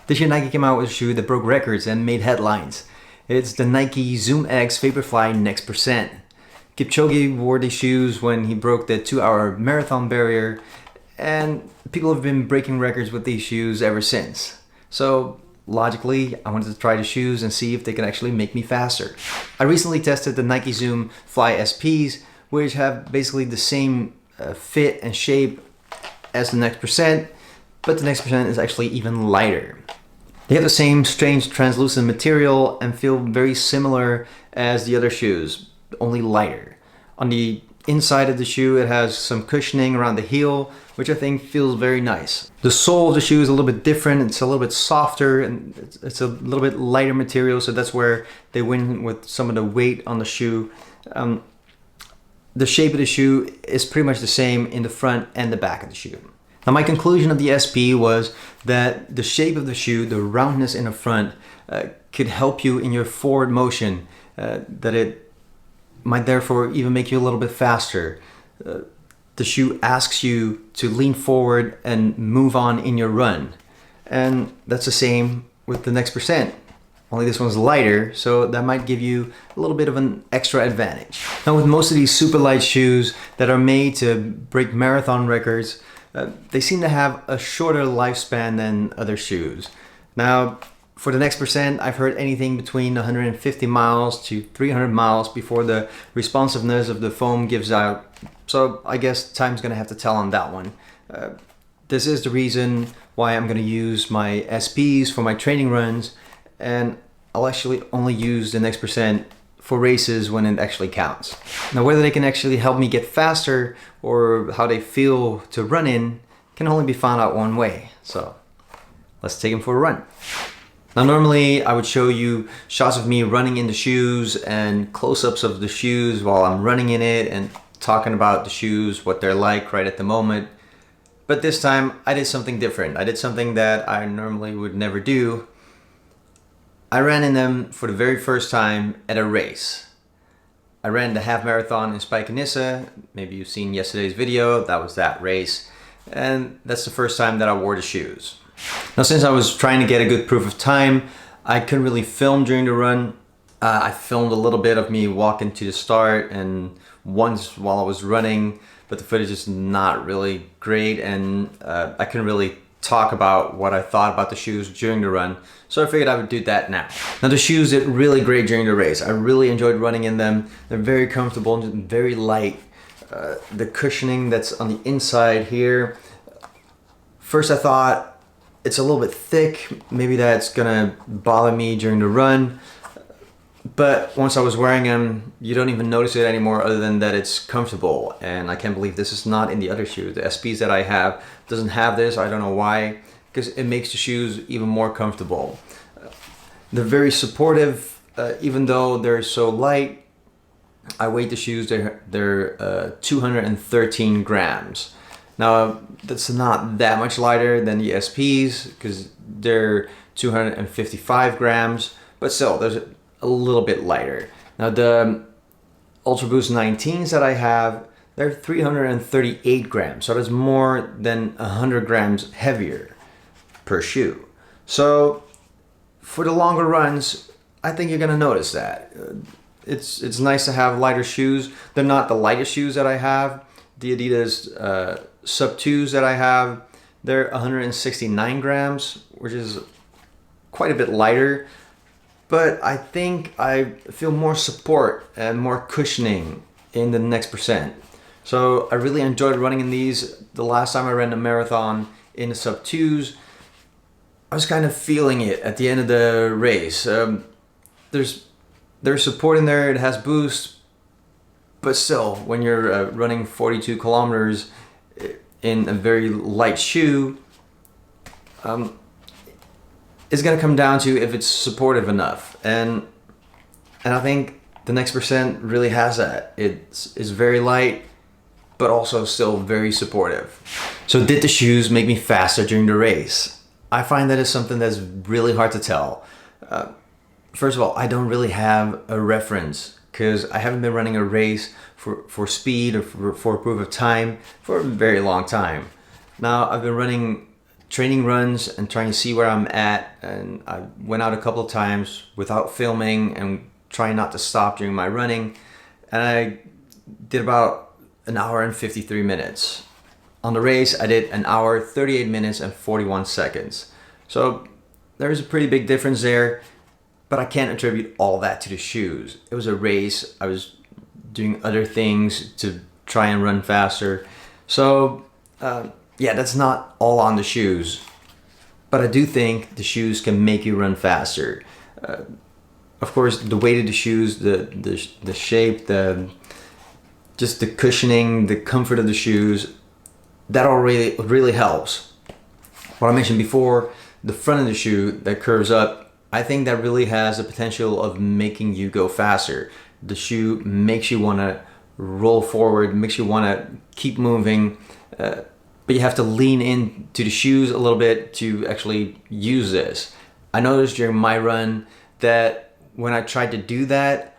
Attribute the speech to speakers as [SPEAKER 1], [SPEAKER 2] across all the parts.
[SPEAKER 1] This year Nike came out with a shoe that broke records and made headlines. It's the Nike ZoomX Vaporfly Next. Kipchoge wore these shoes when he broke the 2-hour marathon barrier, and people have been breaking records with these shoes ever since. So logically, I wanted to try the shoes and see if they can actually make me faster. I recently tested the Nike Zoom Fly SPs, which have basically the same fit and shape as the Next Percent, but the Next Percent is actually even lighter. They have the same strange translucent material and feel very similar as the other shoes, only lighter. On the inside of the shoe, it has some cushioning around the heel, which I think feels very nice. The sole of the shoe is a little bit different. It's a little bit softer and it's a little bit lighter material, so that's where they win with some of the weight on the shoe. The shape of the shoe is pretty much the same in the front and the back of the shoe. Now, my conclusion of the SP was that the shape of the shoe, the roundness in the front, could help you in your forward motion, that it might therefore even make you a little bit faster. The shoe asks you to lean forward and move on in your run. And that's the same with the Next Percent. Only this one's lighter, so that might give you a little bit of an extra advantage. Now, with most of these super light shoes that are made to break marathon records, they seem to have a shorter lifespan than other shoes. Now, for the Next Percent, I've heard anything between 150 miles to 300 miles before the responsiveness of the foam gives out. So I guess time's gonna have to tell on that one. This is the reason why I'm gonna use my SPs for my training runs, and I'll actually only use the Next Percent for races when it actually counts. Now, whether they can actually help me get faster or how they feel to run in can only be found out one way. So let's take them for a run. Now, normally I would show you shots of me running in the shoes and close-ups of the shoes while I'm running in it and talking about the shoes, what they're like right at the moment. But this time I did something different. I did something that I normally would never do. I ran in them for the very first time at a race. I ran the half marathon in Spijkenisse. Maybe you've seen yesterday's video, that was that race. And that's the first time that I wore the shoes. Now, since I was trying to get a good proof of time, I couldn't really film during the run. I filmed a little bit of me walking to the start and once while I was running, but the footage is not really great, and I couldn't really talk about what I thought about the shoes during the run, so I figured I would do that now. Now, the shoes did really great during the race. I really enjoyed running in them. They're very comfortable and very light. The cushioning that's on the inside here, first I thought it's a little bit thick, maybe that's gonna bother me during the run, but once I was wearing them, you don't even notice it anymore other than that it's comfortable. And I can't believe this is not in the other shoes. The SPs that I have doesn't have this. I don't know why, because it makes the shoes even more comfortable. They're very supportive, even though they're so light. I weighed the shoes, they're 213 grams. Now, that's not that much lighter than the SPs because they're 255 grams, but still, there's a little bit lighter. Now, the Ultra Boost 19s that I have, they're 338 grams, so that's more than 100 grams heavier per shoe. So for the longer runs, I think you're gonna notice that. It's nice to have lighter shoes. They're not the lightest shoes that I have. The Adidas Sub 2s that I have, they're 169 grams, which is quite a bit lighter. But I think I feel more support and more cushioning in the Next Percent. So I really enjoyed running in these. The last time I ran a marathon in the Sub 2s, I was kind of feeling it at the end of the race. There's support in there, it has boost, but still, when you're running 42 kilometers in a very light shoe, it's gonna come down to if it's supportive enough, and I think the Next Percent really has that. It's very light, but also still very supportive. So did the shoes make me faster during the race? I find that is something that's really hard to tell. First of all, I don't really have a reference because I haven't been running a race for speed or for a proof of time for a very long time. Now, I've been running training runs and trying to see where I'm at. And I went out a couple of times without filming and trying not to stop during my running. And I did about an hour and 53 minutes. On the race, I did an hour, 38 minutes and 41 seconds. So there's a pretty big difference there, but I can't attribute all that to the shoes. It was a race. I was doing other things to try and run faster. So yeah, that's not all on the shoes, but I do think the shoes can make you run faster. Of course, the weight of the shoes, the shape, just the cushioning, the comfort of the shoes, that all really helps. What I mentioned before, the front of the shoe that curves up, I think that really has the potential of making you go faster. The shoe makes you want to roll forward, makes you want to keep moving, but you have to lean into the shoes a little bit to actually use this. I noticed during my run that when I tried to do that,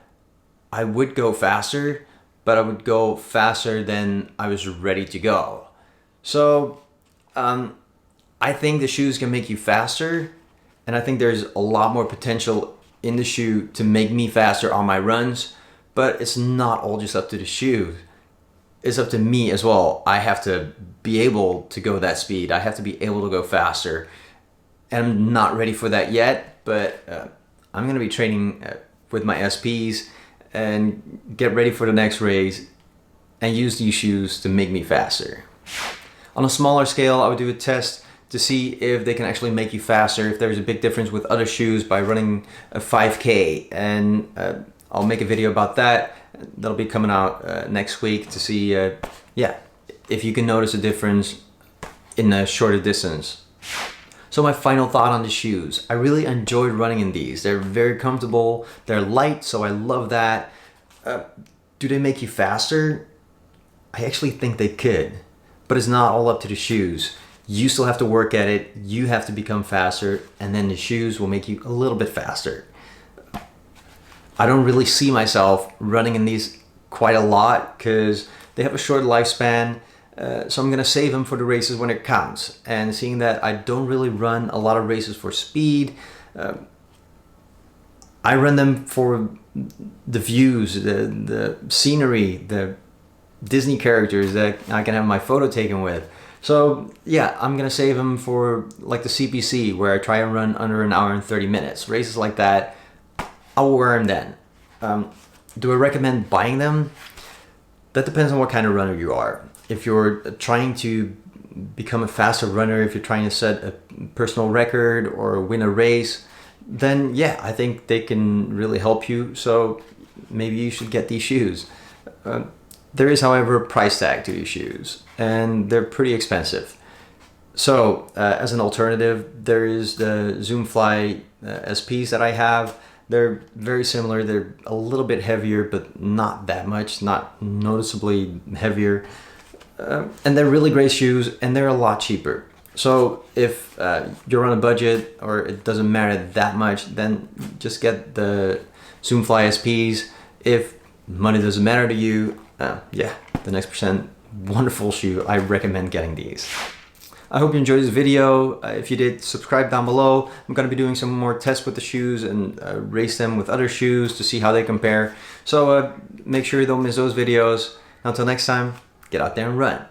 [SPEAKER 1] I would go faster, but I would go faster than I was ready to go. So I think the shoes can make you faster, and I think there's a lot more potential in the shoe to make me faster on my runs, but it's not all just up to the shoe. It's up to me as well. I have to be able to go that speed. I have to be able to go faster, and I'm not ready for that yet, but I'm going to be training with my SPs and get ready for the next race and use these shoes to make me faster. On a smaller scale, I would do a test to see if they can actually make you faster, if there's a big difference with other shoes by running a 5K, and I'll make a video about that. That'll be coming out next week to see yeah, if you can notice a difference in a shorter distance. So my final thought on the shoes. I really enjoyed running in these. They're very comfortable. They're light, so I love that. Do they make you faster? I actually think they could, but it's not all up to the shoes. You still have to work at it. You have to become faster, and then the shoes will make you a little bit faster. I don't really see myself running in these quite a lot because they have a short lifespan. So I'm gonna save them for the races when it counts. And seeing that I don't really run a lot of races for speed, I run them for the views, the scenery, the Disney characters that I can have my photo taken with. So yeah, I'm gonna save them for like the CPC, where I try and run under an hour and 30 minutes. Races like that, I'll wear them then. Do I recommend buying them? That depends on what kind of runner you are. If you're trying to become a faster runner, if you're trying to set a personal record or win a race, then yeah, I think they can really help you. So maybe you should get these shoes. There is, however, a price tag to these shoes, and they're pretty expensive. So as an alternative, there is the Zoomfly SPs that I have. They're very similar. They're a little bit heavier, but not that much, not noticeably heavier. And they're really great shoes, and they're a lot cheaper. So if you're on a budget or it doesn't matter that much, then just get the Zoomfly SPs. If money doesn't matter to you, yeah, the Next %, wonderful shoe. I recommend getting these. I hope you enjoyed this video. If you did, subscribe down below. I'm going to be doing some more tests with the shoes and race them with other shoes to see how they compare. So make sure you don't miss those videos. Until next time, get out there and run.